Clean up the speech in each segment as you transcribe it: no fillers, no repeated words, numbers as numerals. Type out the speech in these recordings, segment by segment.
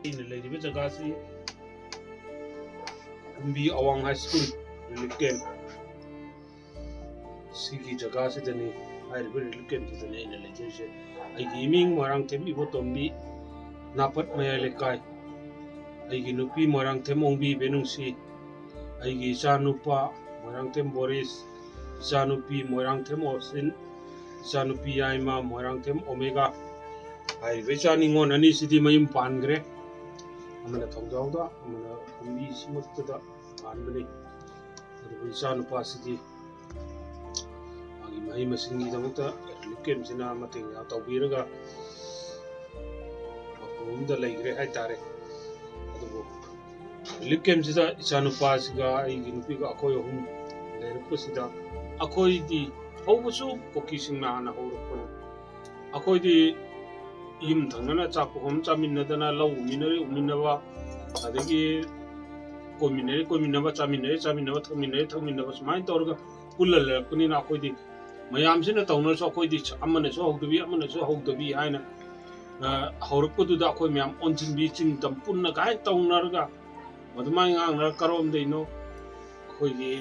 ꯑꯩꯅ ꯂꯩꯔꯤꯕ ꯖꯒꯥꯁꯤ ꯀꯨꯝꯕꯤ ꯑꯋꯥꯡ ꯍꯥꯏ ꯁ꯭ꯀꯨꯜ ꯔꯤꯂꯤꯐ ꯀꯦꯝꯞ ꯁꯤꯒꯤ ꯖꯒꯥꯁꯤꯗꯅꯤ ꯍꯥꯏꯔꯤꯕ ꯔꯤꯂꯤꯐ ꯀꯦꯝꯞꯁꯤꯗꯅꯤ ꯑꯩꯅ ꯂꯩꯖꯔꯤꯁꯦ ꯑꯩꯒꯤ ꯏꯃꯤꯡ ꯃꯣꯏꯔꯥꯡꯊꯦꯝ ꯏꯕꯣꯇꯣꯝꯕꯤ ꯅꯥꯄꯠ ꯃꯌꯥꯏ ꯂꯩꯀꯥꯏ ꯑꯩꯒꯤ ꯅꯨꯄꯤ ꯃꯣꯏꯔꯥꯡꯊꯦꯝ ꯑꯣꯡꯕꯤ ꯕꯦꯅꯨꯡꯁꯤ ꯑꯩꯒꯤ ꯏꯆꯥꯅꯨꯄꯥ ꯃꯣꯏꯔꯥꯡꯊꯦꯝ ꯕꯣꯔꯤꯁ ꯏꯆꯥꯅꯨꯄꯤ ꯃꯣꯏꯔꯥꯡꯊꯦꯝ ꯑꯣꯁꯤꯟ ꯏꯆꯥꯅꯨꯄꯤ ꯌꯥꯏꯃ ꯃꯣꯏꯔꯥꯡꯊꯦꯝ ꯑꯣꯃꯦꯒꯥ ꯍꯥꯏꯔꯤꯕ ꯏꯆꯥ ꯅꯤꯉꯣꯜ ꯑꯅꯤꯁꯤꯗꯤ ꯃꯌꯨꯝ ꯄꯥꯟꯈ꯭ꯔꯦ ꯑꯃꯅ ꯊꯧꯖꯥꯎꯗ ꯑꯃꯅ ꯀꯨꯝꯕꯤꯁꯤꯃꯛꯇꯗ ꯄꯥꯟꯕꯅꯤ ꯑꯗꯨꯕꯨ ꯏꯆꯥꯅꯨꯄꯥꯁꯤꯗꯤ ꯃꯥꯒꯤ ꯃꯍꯩ ꯃꯁꯤꯡꯒꯤꯗꯃꯛꯇ ꯔꯤꯂꯤꯐ ꯀꯦꯝꯞꯁꯤꯅ ꯃꯇꯦꯡ ꯇꯧꯕꯤꯔꯒ ꯃꯐꯝ ꯑꯃꯗ ꯂꯩꯈ꯭ꯔꯦ ꯍꯥꯏꯇꯥꯔꯦ ꯑꯗꯨꯕꯨ ꯔꯤꯂꯤꯐ ꯀꯦꯝꯞꯁꯤꯗ ꯏꯆꯥꯅꯨꯄꯥꯁꯤꯒ ꯑꯩꯒꯤ ꯅꯨꯄꯤꯒ ꯑꯩꯈꯣꯏ ꯑꯍꯨꯝ ꯂꯩꯔꯛꯄꯁꯤꯗ ꯑꯩꯈꯣꯏꯗꯤ ꯍꯧꯕꯁꯨ ꯀꯨꯀꯤꯁꯤꯡꯅ ꯍꯥꯟꯅ ꯍꯧꯔꯛꯄꯅꯤ ꯑꯩꯈꯣꯏꯗꯤ ꯌꯨꯝ ꯊꯪꯅꯅ ꯆꯥꯛ ꯄꯣꯛꯐꯝ ꯆꯥꯃꯤꯟꯅꯗꯅ ꯂꯧ ꯎꯃꯤꯟꯅꯔꯦ ꯎꯃꯤꯟꯅꯕ ꯑꯗꯒꯤ ꯀꯣꯏꯃꯤꯟꯅꯔꯦ ꯀꯣꯏꯃꯤꯟꯅꯕ ꯆꯥꯃꯤꯟꯅꯔꯦ ꯆꯥꯃꯤꯟꯅꯕ ꯊꯛꯃꯤꯟꯅꯔꯦ ꯊꯛꯃꯤꯟꯅꯕ ꯁꯨꯃꯥꯏꯅ ꯇꯧꯔꯒ ꯄꯨꯜꯂ ꯂꯩꯔꯛꯄꯅꯤꯅ ꯑꯩꯈꯣꯏꯗꯤ ꯃꯌꯥꯝꯁꯤꯅ ꯇꯧꯅꯔꯁꯨ ꯑꯩꯈꯣꯏꯗꯤ ꯑꯃꯅꯁꯨ ꯍꯧꯗꯕꯤ ꯑꯃꯅꯁꯨ ꯍꯧꯗꯕꯤ ꯍꯥꯏꯅ ꯍꯧꯔꯛꯄꯗꯨꯗ ꯑꯩꯈꯣꯏ ꯃꯌꯥꯝ ꯑꯣꯟꯁꯤꯟꯕꯤ ꯆꯤꯡꯇꯝ ꯄꯨꯟꯅ ꯀꯥꯏ ꯇꯧꯅꯔꯒ ꯃꯗꯨꯃꯥꯏꯅ ꯉꯥꯡꯅꯔꯒ ꯀꯔꯣꯝꯗꯩꯅꯣ ꯑꯩꯈꯣꯏꯒꯤ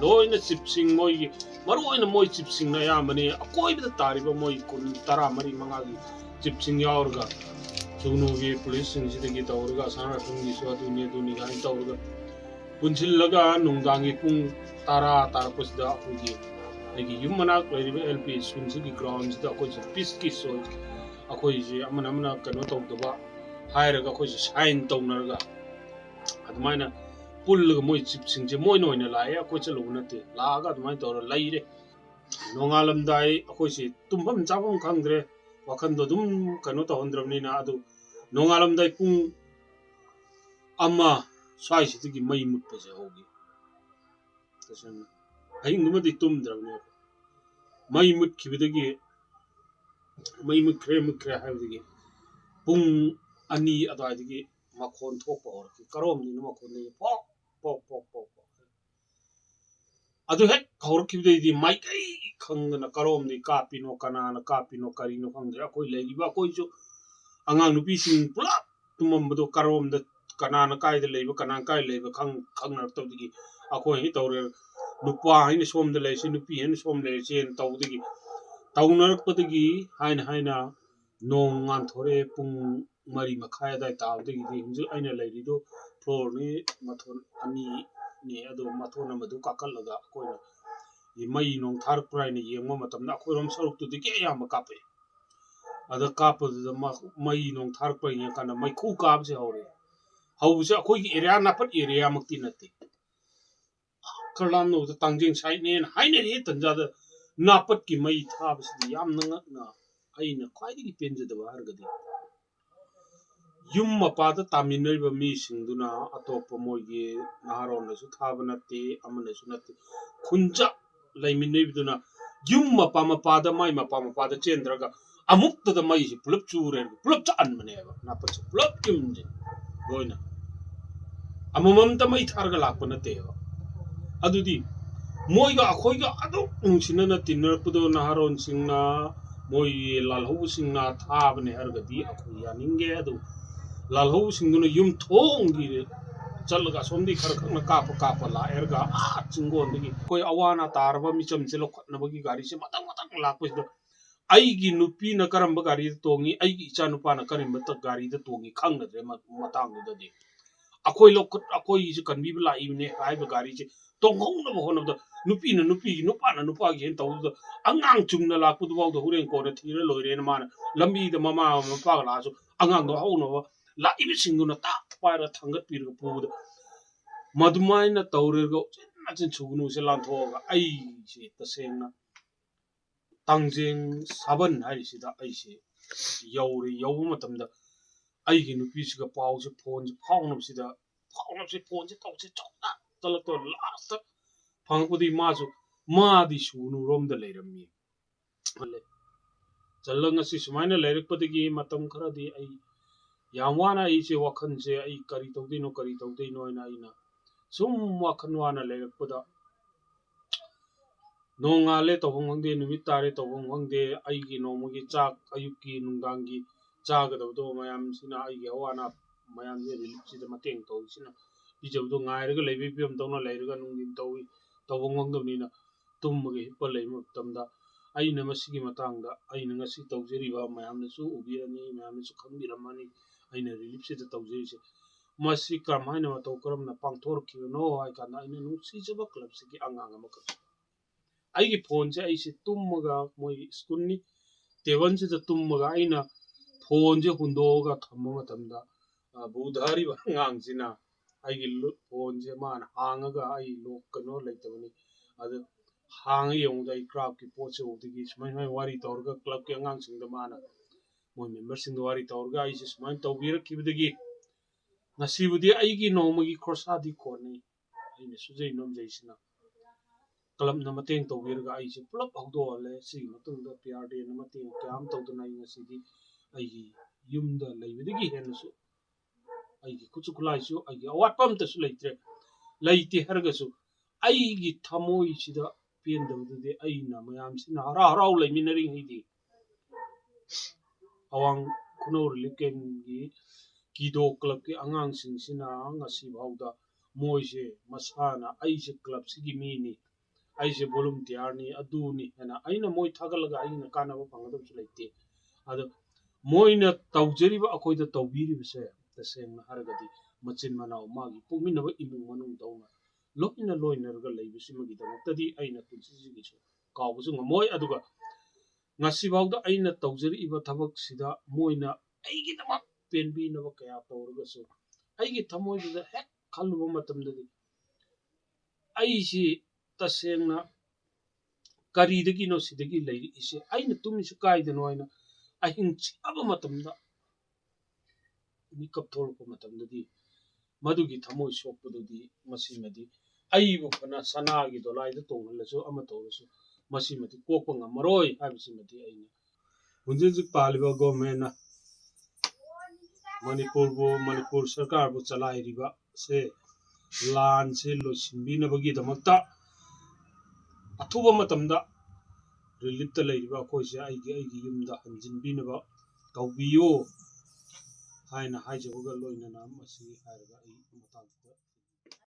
ꯂꯣꯏꯅ ꯆꯤꯞꯁꯤꯡ ꯃꯣꯏꯒꯤ ꯃꯔꯨꯑꯣꯏꯅ ꯃꯣꯏ ꯆꯤꯞꯁꯤꯡꯅ ꯑꯌꯥꯝꯕꯅꯤ ꯑꯀꯣꯏꯕꯗ ꯇꯥꯔꯤꯕ ꯃꯣꯏ 13-14ꯒꯤ ꯆꯤꯞꯁꯤꯡ ꯌꯥꯎꯔꯒ ꯁꯨꯒꯅꯨꯒꯤ ꯄꯨꯂꯤꯁꯁꯤꯡꯁꯤꯗꯒꯤ ꯇꯧꯔꯒ ꯑꯁꯥꯝ ꯔꯥꯏꯐꯜꯒꯤꯁꯨ ꯑꯗꯨꯅꯤ ꯀꯥꯏꯅ ꯇꯧꯔꯒ ꯄꯨꯟꯁꯤꯜꯂꯒ ꯅꯨꯡꯗꯥꯡꯒꯤ ꯄꯨꯡ 10 ꯇꯥꯔꯛꯄꯁꯤꯗ ꯑꯩꯈꯣꯏꯒꯤ ꯑꯩꯒꯤ ꯌꯨꯝ ꯃꯅꯥꯛ ꯂꯩꯔꯤꯕ LP ꯁ꯭ꯀꯨꯜꯁꯤꯒꯤ ꯒ꯭ꯔꯥꯎꯟꯁꯤꯗ ꯑꯩꯈꯣꯏꯁꯦ ꯄꯤꯁꯀꯤ ꯁꯣꯏ ꯑꯩꯈꯣꯏꯁꯦ ꯑꯃꯅ ꯀꯩꯅꯣ ꯇꯧꯗꯕ ꯍꯥꯏꯔꯒ ꯑꯩꯈꯣꯏꯁꯦ ꯁꯥꯏꯟ ꯇꯧꯅꯔꯒ ꯑꯗꯨꯃꯥꯏꯅ ꯄꯨꯜꯂꯒ ꯃꯣꯏ ꯆꯤꯞꯁꯤꯡꯁꯦ ꯃꯣꯏꯅ ꯑꯣꯏꯅ ꯂꯥꯛꯑꯦ ꯑꯩꯈꯣꯏ ꯆꯠꯂꯨꯕ ꯅꯠꯇꯦ ꯂꯥꯛꯑꯒ ꯑꯗꯨꯃꯥꯏꯅ ꯇꯧꯔ ꯂꯩꯔꯦ ꯅꯣꯡꯉꯥꯜꯂꯝꯗꯥꯏ ꯑꯩꯈꯣꯏꯁꯦ ꯇꯨꯝꯐꯝ ꯆꯥꯐꯝ ꯈꯪꯗ꯭ꯔꯦ ꯋꯥꯈꯟꯗꯣ ꯑꯗꯨꯝ ꯀꯩꯅꯣ ꯇꯧꯍꯟꯗ꯭ꯔꯕꯅꯤꯅ ꯑꯗꯨ ꯅꯣꯡꯉꯥꯜꯂꯝꯗꯥꯏ ꯄꯨꯡ 1 ꯁ꯭ꯋꯥꯏꯁꯤꯗꯒꯤ ꯃꯩ ꯃꯨꯠꯄꯁꯦ ꯍꯧꯈꯤ ꯇꯁꯦꯡꯅ ꯑꯍꯤꯡꯗꯨꯃꯗꯤ ꯇꯨꯝꯗ꯭ꯔꯕꯅꯦ ꯃꯩ ꯃꯨꯠꯈꯤꯕꯗꯒꯤ ꯃꯩ ꯃꯨꯠꯈ꯭ꯔꯦ ꯍꯥꯏꯕꯗꯒꯤ ꯄꯨꯡ 2 ꯑꯗꯨꯋꯥꯏꯗꯒꯤ ꯃꯈꯣꯟ ꯊꯣꯛꯄ ꯍꯧꯔꯛꯈꯤ ꯀꯔꯣꯝꯗꯩꯅꯣ ꯃꯈꯣꯟꯗꯒꯤ ꯄꯣꯛ ꯄꯣꯛ ꯄꯣꯛ ꯄꯣꯛ ꯄꯣꯛ ꯑꯗꯨ ꯍꯦꯛ ꯍꯧꯔꯛꯈꯤꯕꯗꯩꯗꯤ ꯃꯥꯏꯀꯩ ꯈꯪꯗꯅ ꯀꯔꯣꯝꯗꯩ ꯀꯥꯞꯄꯤꯅꯣ ꯀꯅꯥꯅ ꯀꯥꯞꯄꯤꯅꯣ ꯀꯔꯤꯅꯣ ꯈꯪꯗ꯭ꯔꯦ ꯑꯩꯈꯣꯏ ꯂꯩꯔꯤꯕ ꯑꯩꯈꯣꯏꯁꯨ ꯑꯉꯥꯡ ꯅꯨꯄꯤꯁꯤꯡ ꯄꯨꯂꯞ ꯇꯨꯝꯃꯝꯕꯗꯣ ꯀꯔꯣꯝꯗ ꯀꯅꯥꯅ ꯀꯥꯏꯗ ꯂꯩꯕ ꯀꯅꯥꯅ ꯀꯥꯏ ꯂꯩꯕ ꯈꯪꯅꯔꯛꯇꯕꯗꯒꯤ ꯑꯩꯈꯣꯏ ꯇꯧꯔꯦ ꯅꯨꯄꯥ ꯍꯥꯏꯅ ꯁꯣꯝꯗ ꯂꯩꯔꯤꯁꯤ ꯅꯨꯄꯤ ꯍꯥꯏꯅ ꯁꯣꯝ ꯂꯩꯔꯤꯁꯦꯅ ꯇꯧꯕꯗꯒꯤ ꯇꯧꯅꯔꯛꯄꯗꯒꯤ ꯍꯥꯏꯅ ꯅꯣꯡ ꯉꯥꯟꯊꯣꯔꯛꯑꯦ ꯄꯨꯡ 3:30 ꯑꯗꯥꯏ ꯇꯥꯕꯗꯒꯤꯗꯤ ꯍꯧꯖꯤꯛ ꯑꯩꯅ ꯂꯩꯔꯤꯗꯣ ꯐ꯭ꯂꯣꯔꯅꯤ ꯃꯊꯣꯟ 2ꯅꯤ ꯑꯗꯣ ꯃꯊꯣꯟ ꯑꯃꯗꯨ ꯀꯥꯈꯠꯂꯒ ꯑꯩꯈꯣꯏꯅ ꯃꯩ ꯅꯣꯡ ꯊꯥꯔꯛꯄ꯭ꯔꯥ ꯍꯥꯏꯅ ꯌꯦꯡꯕ ꯃꯇꯝꯗ ꯑꯩꯈꯣꯏꯔꯣꯝ ꯁꯔꯨꯛꯇꯨꯗꯒꯤ ꯑꯌꯥꯝꯕ ꯀꯥꯞꯄꯛꯑꯦ ꯑꯗ ꯀꯥꯞꯄꯗꯨꯗ ꯃꯩ ꯅꯣꯡ ꯊꯥꯔꯛꯄ꯭ꯔꯥ ꯌꯦꯡꯀꯥꯟꯗ ꯃꯩꯈꯨ ꯀꯥꯕꯁꯦ ꯍꯧꯔꯛꯑꯦ ꯍꯧꯕꯁꯦ ꯑꯩꯈꯣꯏꯒꯤ ꯑꯦꯔꯤꯌꯥ ꯅꯥꯄꯠ ꯑꯦꯔꯤꯌꯥꯃꯛꯇꯤ ꯅꯠꯇꯦ ꯈꯔ ꯂꯥꯞꯅꯕꯗ ꯇꯥꯡꯖꯦꯡ ꯁꯥꯏꯠꯅꯦꯅ ꯍꯥꯏꯅꯔꯤꯌꯦ ꯇꯟꯖꯥꯗ ꯅꯥꯄꯠꯀꯤ ꯃꯩ ꯊꯥꯕꯁꯤꯗꯤ ꯌꯥꯝꯅ ꯉꯛꯅ ꯑꯩꯅ ꯈ꯭ꯋꯥꯏꯗꯒꯤ ꯄꯦꯟꯖꯗꯕ ꯍꯥꯏꯔꯒꯗꯤ ꯌꯨꯝ ꯃꯄꯥꯗ ꯇꯥꯃꯤꯟꯅꯔꯤꯕ ꯃꯤꯁꯤꯡꯗꯨꯅ ꯑꯇꯣꯞꯄ ꯃꯣꯏꯒꯤ ꯅꯍꯥꯔꯣꯟꯅꯁꯨ ꯊꯥꯕ ꯅꯠꯇꯦ ꯑꯃꯅꯁꯨ ꯅꯠꯇꯦ ꯈꯨꯟꯆꯞ ꯂꯩꯃꯤꯟꯅꯔꯤꯕꯗꯨꯅ ꯌꯨꯝ ꯃꯄꯥꯗ ꯃꯥꯏ ꯃꯄꯥꯗ ꯆꯦꯟꯗ꯭ꯔꯒ ꯑꯃꯨꯛꯇꯗ ꯃꯩꯁꯤ ꯄꯨꯂꯞ ꯆꯨꯔꯦ ꯄꯨꯂꯞ ꯆꯥꯛꯍꯟꯕꯅꯦꯕ ꯅꯥꯄꯠꯁꯦ ꯄꯨꯂꯞ ꯌꯨꯝꯁꯦ ꯂꯣꯏꯅ ꯑꯃꯃꯝꯇ ꯃꯩ ꯊꯥꯔꯒ ꯂꯥꯛꯄ ꯅꯠꯇꯦꯕ ꯑꯗꯨꯗꯤ ꯃꯣꯏꯒ ꯑꯩꯈꯣꯏꯒ ꯑꯗꯨꯝ ꯅꯨꯡꯁꯤꯅꯅ ꯇꯤꯟꯅꯔꯛꯄꯗꯣ ꯅꯍꯥꯔꯣꯟꯁꯤꯡꯅ ꯃꯣꯏꯒꯤ ꯂꯥꯜꯍꯧꯕꯁꯤꯡꯅ ꯊꯥꯕꯅꯦ ꯍꯥꯏꯔꯒꯗꯤ ꯑꯩꯈꯣꯏ ꯌꯥꯅꯤꯡꯒꯦ ꯑꯗꯨ ꯂꯥꯜꯍꯧꯕꯁꯤꯡꯗꯨꯅ ꯌꯨꯝꯊꯣꯡꯒꯤ ꯆꯠꯂꯒ ꯑꯁꯣꯝꯗꯒꯤ ꯈꯔ ꯈꯛꯅ ꯀꯥꯞꯄ ꯂꯥꯛꯑꯦꯔꯒ ꯆꯤꯡꯒꯣꯟꯗꯒꯤ ꯑꯩꯈꯣꯏ ꯑꯋꯥ ꯑꯅꯥ ꯇꯥꯔꯕ ꯃꯤꯆꯝꯁꯦ ꯂꯧꯈꯠꯅꯕꯒꯤ ꯒꯥꯔꯤꯁꯦ ꯃꯊꯪ ꯂꯥꯛꯄꯁꯤꯗ ꯑꯩꯒꯤ ꯅꯨꯄꯤꯅ ꯀꯔꯝꯕ ꯒꯥꯔꯤꯗ ꯇꯣꯡꯉꯤ ꯑꯩꯒꯤ ꯏꯆꯥꯅꯨꯄꯥꯅ ꯀꯔꯝꯕ ꯒꯥꯔꯤꯗ ꯇꯣꯡꯉꯤ ꯈꯪꯅꯗ꯭ꯔꯦ ꯃꯇꯥꯡꯗꯨꯗꯗꯤ ꯑꯩꯈꯣꯏꯁꯦ ꯀꯟꯕꯤꯕ ꯂꯥꯛꯏꯕꯅꯦ ꯍꯥꯏꯕ ꯒꯥꯔꯤꯁꯦ ꯇꯣꯡꯍꯧꯅꯕ ꯍꯣꯠꯅꯕꯗ ꯅꯨꯄꯤꯅ ꯅꯨꯄꯤꯒꯤ ꯅꯨꯄꯥꯅ ꯅꯨꯄꯥꯒꯤ ꯍꯦꯟꯅ ꯇꯧꯕꯗ ꯑꯉꯥꯡ ꯆꯨꯝꯅ ꯂꯥꯛꯄꯗꯨꯐꯥꯎꯗ ꯍꯣꯔꯦꯟ ꯀꯣꯟꯅ ꯊꯤꯔ ꯂꯣꯏꯔꯦꯅ ꯃꯥꯅ ꯂꯝꯕꯤꯗ ꯃꯃꯥ ꯃꯄꯥꯒ ꯂꯥꯛꯑꯁꯨ ꯑꯉꯥꯡꯗꯣ ꯍꯧꯅꯕ ꯂꯥꯛꯏꯕꯁꯤꯡꯗꯨꯅ ꯇꯥꯛ ꯄꯥꯏꯔꯒ ꯊꯥꯡꯒꯠꯄꯤꯔꯒ ꯄꯨꯕꯗ ꯃꯗꯨꯃꯥꯏꯅ ꯇꯧꯔꯒ ꯎꯆꯤꯟ ꯁꯨꯒꯅꯨꯁꯦ ꯂꯥꯟꯊꯣꯛꯑꯒ ꯑꯩꯁꯦ ꯇꯁꯦꯡꯅ ꯇꯥꯡꯖꯦꯡ ꯁꯥꯕꯟ ꯍꯥꯏꯔꯤꯁꯤꯗ ꯑꯩꯁꯦ ꯌꯧꯕ ꯃꯇꯝꯗ ꯑꯩꯒꯤ ꯅꯨꯄꯤꯁꯤꯒ ꯄꯥꯎꯁꯦ ꯐꯣꯟꯁꯦ ꯐꯥꯎꯅꯕꯁꯦ ꯐꯣꯟꯁꯦ ꯇꯧꯁꯦ ꯆꯠꯂꯛꯇꯧ ꯂꯥꯁꯇ ꯐꯪꯉꯛꯄꯗꯒꯤ ꯃꯥꯗꯤ ꯁꯨꯒꯅꯨꯔꯣꯝꯗ ꯂꯩꯔꯝꯃꯤ ꯆꯠꯂ ꯉꯁꯤ ꯁꯨꯃꯥꯏꯅ ꯂꯩꯔꯛꯄꯗꯒꯤ ꯃꯇꯝ ꯈꯔꯗꯤ ꯑꯩ ꯌꯥꯝ ꯋꯥꯅ ꯑꯩꯁꯦ ꯋꯥꯈꯜꯁꯦ ꯑꯩ ꯀꯔꯤ ꯇꯧꯗꯣꯏꯅꯣ ꯍꯥꯏꯅ ꯑꯩꯅ ꯁꯨꯝ ꯋꯥꯈꯜ ꯋꯥꯅ ꯂꯩꯔꯛꯄꯗ ꯅꯣꯡꯉꯥꯜꯂꯦ ꯇꯧꯐꯝ ꯈꯪꯗꯦ ꯅꯨꯃꯤꯠ ꯇꯥꯔꯦ ꯇꯧꯐꯝ ꯈꯪꯗꯦ ꯑꯩꯒꯤ ꯅꯣꯡꯃꯒꯤ ꯆꯥꯛ ꯑꯌꯨꯛꯀꯤ ꯅꯨꯡꯗꯥꯡꯒꯤ ꯆꯥꯒꯗꯕꯗꯣ ꯃꯌꯥꯝꯁꯤꯅ ꯑꯩꯒꯤ ꯑꯋꯥ ꯑꯅꯥ ꯃꯌꯥꯝꯁꯦ ꯔꯤꯂꯤꯐꯁꯤꯗ ꯃꯇꯦꯡ ꯇꯧꯔꯤꯁꯤꯅ ꯄꯤꯖꯕꯗꯣ ꯉꯥꯏꯔꯒ ꯂꯩꯕꯒꯤ ꯐꯤꯕꯝꯗꯧꯅ ꯂꯩꯔꯒ ꯅꯨꯡꯊꯤꯟ ꯇꯧꯏ ꯇꯧꯕ ꯉꯝꯗꯕꯅꯤꯅ ꯇꯨꯝꯃꯒ ꯍꯤꯞꯄ ꯂꯩꯕ ꯃꯇꯝꯗ ꯑꯩꯅ ꯃꯁꯤꯒꯤ ꯃꯇꯥꯡꯗ ꯑꯩꯅ ꯉꯁꯤ ꯇꯧꯖꯔꯤꯕ ꯃꯌꯥꯝꯅꯁꯨ ꯎꯕꯤꯔꯅꯤ ꯃꯌꯥꯝꯅꯁꯨ ꯈꯪꯕꯤꯔꯝꯃꯅꯤ ꯑꯩꯅ ꯔꯤꯂꯤꯐꯁꯤꯗ ꯇꯧꯖꯔꯤꯁꯦ ꯃꯁꯤ ꯀꯔꯝꯍꯥꯏꯅ ꯃꯇꯧ ꯀꯔꯝꯅ ꯄꯥꯡꯊꯣꯔꯛꯈꯤꯕꯅꯣ ꯍꯥꯏ ꯀꯥꯟꯗ ꯑꯩꯅ ꯅꯨꯡꯁꯤꯖꯕ ꯀ꯭ꯂꯕꯁꯤꯒꯤ ꯑꯉꯥꯡ ꯑꯃꯈꯛ ꯑꯩꯒꯤ ꯐꯣꯟꯁꯦ ꯑꯩꯁꯦ ꯇꯨꯝꯃꯒ ꯃꯣꯏꯒꯤ ꯁ꯭ꯀꯨꯜꯅꯤ ꯇꯦꯕꯜꯁꯤꯗ ꯇꯨꯝꯃꯒ ꯑꯩꯅ ꯐꯣꯟꯁꯦ ꯍꯨꯟꯗꯣꯛꯑꯒ ꯊꯝꯕ ꯃꯇꯝꯗ ꯕꯨꯙꯔꯤꯕ ꯑꯉꯥꯡꯁꯤꯅ ꯑꯩꯒꯤ ꯐꯣꯟꯁꯦ ꯃꯥꯅ ꯍꯥꯡꯉꯒ ꯑꯩ ꯂꯣꯛ ꯀꯩꯅꯣ ꯂꯩꯇꯕꯅꯤ ꯑꯗꯨ ꯍꯥꯡꯉ ꯌꯦꯡꯕꯗ ꯑꯩ ꯀ꯭ꯔꯥꯐꯀꯤ ꯄꯣꯠꯁꯦ ꯎꯕꯗꯒꯤ ꯁꯨꯃꯥꯏꯅ ꯋꯥꯔꯤ ꯇꯧꯔꯒ ꯀ꯭ꯂꯕꯀꯤ ꯑꯉꯥꯡꯁꯤꯡꯗ ꯃꯥꯅ ꯃꯣꯏ ꯃꯦꯝꯕꯔꯁꯤꯡꯗ ꯋꯥꯔꯤ ꯇꯧꯔꯒ ꯑꯩꯁꯦ ꯁꯨꯃꯥꯏꯅ ꯇꯧꯕꯤꯔꯛꯈꯤꯕꯗꯒꯤ ꯉꯁꯤꯕꯨꯗꯤ ꯑꯩꯒꯤ ꯅꯣꯡꯃꯒꯤ ꯈꯣꯔꯁꯥꯗꯤ ꯀꯣꯟꯅꯩ ꯑꯩꯅ ꯁꯨꯖꯩ ꯅꯣꯝꯖꯩꯁꯤꯅ ꯀ꯭ꯂꯕꯅ ꯃꯇꯦꯡ ꯇꯧꯕꯤꯔꯒ ꯑꯩꯁꯦ ꯄꯨꯂꯞ ꯍꯧꯗꯣꯛꯍꯜꯂꯦ ꯁꯤꯒꯤ ꯃꯇꯨꯡꯗ ꯄꯤ ꯑꯥꯔ ꯗꯤꯅ ꯃꯇꯦꯡ ꯀꯌꯥ ꯑꯃ ꯇꯧꯗꯨꯅ ꯑꯩ ꯉꯁꯤꯗꯤ ꯑꯩꯒꯤ ꯌꯨꯝꯗ ꯂꯩꯕꯗꯒꯤ ꯍꯦꯟꯅꯁꯨ ꯑꯩꯒꯤ ꯈꯨꯠꯁꯨ ꯈꯨꯠꯂꯥꯏꯁꯨ ꯑꯩꯒꯤ ꯑꯋꯥꯠꯄ ꯑꯝꯇꯁꯨ ꯂꯩꯇꯦ ꯍꯥꯏꯔꯒꯁꯨ ꯑꯩꯒꯤ ꯊꯃꯣꯏꯁꯤꯗ ꯄꯦꯟꯗꯕꯗꯨꯗꯤ ꯑꯩꯅ ꯃꯌꯥꯝꯁꯤꯅ ꯍꯔꯥꯎ ꯍꯔꯥꯎ ꯂꯩꯃꯤꯟꯅꯔꯤꯉꯩꯗꯤ ꯑꯋꯥꯡ ꯈꯨꯅꯧ ꯔꯤꯂꯤꯐ ꯀꯦꯝꯞꯒꯤ ꯀꯤꯗꯣ ꯀ꯭ꯂꯕꯀꯤ ꯑꯉꯥꯡꯁꯤꯡꯁꯤꯅ ꯉꯁꯤꯐꯥꯎꯗ ꯃꯣꯏꯁꯦ ꯃꯁꯥꯅ ꯑꯩꯁꯦ ꯀ꯭ꯂꯕꯁꯤꯒꯤ ꯃꯤꯅꯤ ꯑꯩꯁꯦ ꯚꯣꯂꯨꯟꯇꯤꯌꯥꯔꯅꯤ ꯑꯗꯨꯅꯤ ꯍꯥꯏꯅ ꯑꯩꯅ ꯃꯣꯏ ꯊꯥꯒꯠꯂꯒ ꯑꯩꯅ ꯀꯥꯟꯅꯕ ꯐꯪꯒꯗꯕꯁꯨ ꯂꯩꯇꯦ ꯑꯗꯣ ꯃꯣꯏꯅ ꯇꯧꯖꯔꯤꯕ ꯑꯩꯈꯣꯏꯗ ꯇꯧꯕꯤꯔꯤꯕꯁꯦ ꯇꯁꯦꯡꯅ ꯍꯥꯏꯔꯒꯗꯤ ꯃꯆꯤꯟ ꯃꯅꯥꯎ ꯃꯥꯒꯤ ꯄꯣꯛꯃꯤꯟꯅꯕ ꯏꯃꯨꯡ ꯃꯅꯨꯡꯗꯧꯅ ꯂꯣꯏꯅꯔꯒ ꯂꯩꯕꯁꯤꯃꯒꯤꯗꯃꯛꯇꯗꯤ ꯑꯩꯅ ꯄꯨꯟꯁꯤꯁꯤꯒꯤꯁꯨ ꯀꯥꯎꯕꯁꯨ ꯉꯝꯃꯣꯏ ꯑꯗꯨꯒ ꯉꯁꯤꯐꯥꯎꯗ ꯑꯩꯅ ꯇꯧꯖꯔꯛꯏꯕ ꯊꯕꯛꯁꯤꯗ ꯃꯣꯏꯅ ꯑꯩꯒꯤꯗꯃꯛ ꯄꯦꯟꯕꯤꯅꯕ ꯀꯌꯥ ꯇꯧꯔꯒꯁꯨ ꯑꯩꯒꯤ ꯊꯃꯣꯏꯗꯨꯗ ꯍꯦꯛ ꯈꯜꯂꯨꯕ ꯃꯇꯝꯗꯗꯤ ꯑꯩꯁꯤ ꯇꯁꯦꯡꯅ ꯀꯔꯤꯗꯒꯤꯅꯣ ꯁꯤꯗꯒꯤ ꯂꯩꯔꯛꯏꯁꯦ ꯑꯩꯅ ꯇꯨꯝꯃꯤꯁꯨ ꯀꯥꯏꯗꯅꯣ ꯍꯥꯏꯅ ꯑꯍꯤꯡ ꯆꯤꯛꯑꯕ ꯃꯇꯝꯗ ꯃꯤꯀꯞ ꯊꯣꯛꯂꯛꯄ ꯃꯇꯝꯗꯗꯤ ꯃꯗꯨꯒꯤ ꯊꯃꯣꯏ ꯁꯣꯛꯄꯗꯨꯗꯤ ꯃꯁꯤꯃꯗꯤ ꯑꯩꯕꯨ ꯐꯅ ꯁꯅꯥꯒꯤ ꯗꯣꯂꯥꯏꯗ ꯇꯣꯡꯍꯜꯂꯁꯨ ꯑꯃ ꯇꯧꯔꯁꯨ ꯃꯁꯤꯃꯗꯤ ꯀꯣꯛꯄ ꯉꯝꯃꯔꯣꯏ ꯍꯥꯏꯕꯁꯤꯃꯗꯤ ꯑꯩꯅ ꯍꯧꯖꯤꯛ ꯍꯧꯖꯤꯛ ꯄꯥꯜꯂꯤꯕ ꯒꯣꯔꯃꯦꯟꯅ ꯃꯅꯤꯄꯨꯔ ꯁꯔꯀꯥꯔꯕꯨ ꯆꯂꯥꯏꯔꯤꯕ ꯁꯦ ꯂꯥꯟꯁꯦ ꯂꯣꯏꯁꯤꯟꯕꯤꯅꯕꯒꯤꯗꯃꯛꯇ ꯑꯊꯨꯕ ꯃꯇꯝꯗ ꯔꯤꯂꯤꯐꯇ ꯂꯩꯔꯤꯕ ꯑꯩꯈꯣꯏꯁꯦ ꯑꯩꯒꯤ ꯌꯨꯝꯗ ꯍꯟꯖꯤꯟꯕꯤꯅꯕ ꯇꯧꯕꯤꯌꯨ ꯍꯥꯏꯅ ꯍꯥꯏꯖꯕꯒ ꯂꯣꯏꯅꯅ ꯃꯁꯤ ꯍꯥꯏꯔꯒ ꯑꯩ ꯃꯇꯥꯡꯁꯤꯗ